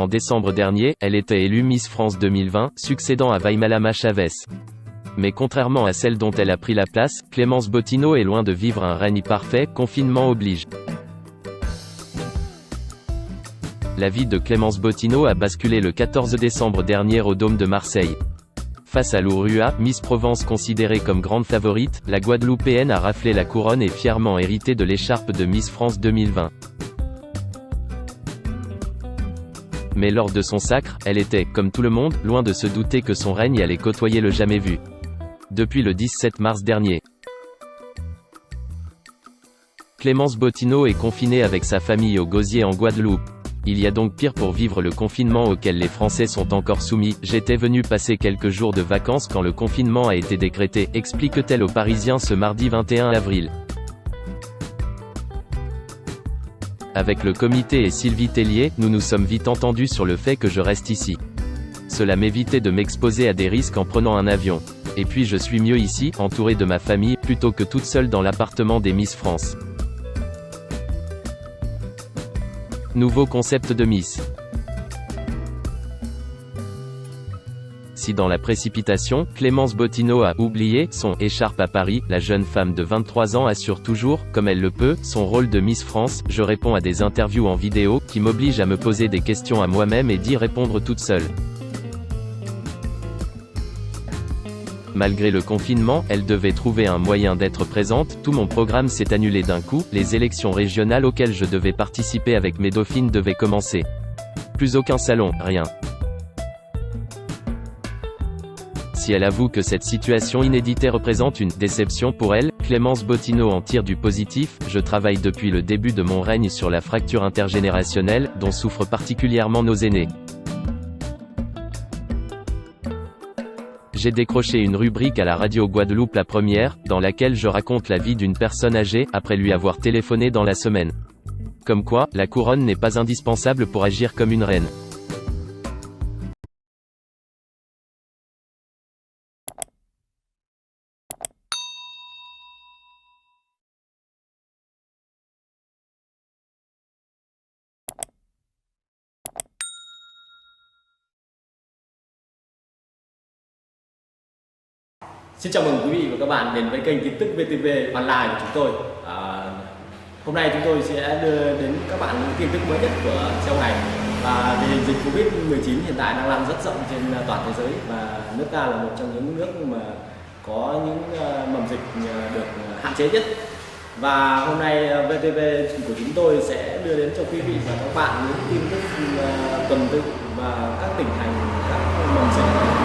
décembre dernier, elle était élue Miss France 2020, succédant à Vaimalama Chavez. Mais contrairement à celle dont elle a pris la place, Clémence Bottineau est loin de vivre un règne parfait, confinement oblige. La vie de Clémence Bottineau a basculé le 14 décembre dernier au Dôme de Marseille. Face à l'Ourua, Miss Provence considérée comme grande favorite, la Guadeloupéenne a raflé la couronne et fièrement hérité de l'écharpe de Miss France 2020. Mais lors de son sacre, elle était, comme tout le monde, loin de se douter que son règne allait côtoyer le jamais vu. Depuis le 17 mars dernier, Clémence Bottineau est confinée avec sa famille au Gosier en Guadeloupe. Il y a donc pire pour vivre le confinement auquel les Français sont encore soumis. J'étais venu passer quelques jours de vacances quand le confinement a été décrété, explique-t-elle aux Parisiens ce mardi 21 avril. Avec le comité et Sylvie Tellier, nous nous sommes vite entendus sur le fait que je reste ici. Cela m'évitait de m'exposer à des risques en prenant un avion. Et puis je suis mieux ici, entouré de ma famille, plutôt que toute seule dans l'appartement des Miss France. Nouveau concept de Miss. Si dans la précipitation, Clémence Bottineau a oublié son écharpe à Paris, la jeune femme de 23 ans assure toujours, comme elle le peut, son rôle de Miss France. Je réponds à des interviews en vidéo, qui m'obligent à me poser des questions à moi-même et d'y répondre toute seule. Malgré le confinement, elle devait trouver un moyen d'être présente. Tout mon programme s'est annulé d'un coup, les élections régionales auxquelles je devais participer avec mes dauphines devaient commencer. Plus aucun salon, rien. Si elle avoue que cette situation inédite représente une déception pour elle, Clémence Bottineau en tire du positif. Je travaille depuis le début de mon règne sur la fracture intergénérationnelle, dont souffrent particulièrement nos aînés. J'ai décroché une rubrique à la radio Guadeloupe La Première, dans laquelle je raconte la vie d'une personne âgée, après lui avoir téléphoné dans la semaine. Comme quoi, la couronne n'est pas indispensable pour agir comme une reine. Xin chào mừng quý vị và các bạn đến với kênh tin tức VTV Online của chúng tôi. Hôm nay chúng tôi sẽ đưa đến các bạn những tin tức mới nhất của châu này. Và tình hình dịch Covid-19 hiện tại đang lan rất rộng trên toàn thế giới và nước ta là một trong những nước mà có những mầm dịch được hạn chế nhất. Và hôm nay VTV của chúng tôi sẽ đưa đến cho quý vị và các bạn những tin tức tuần tự và các tỉnh thành, các mầm dịch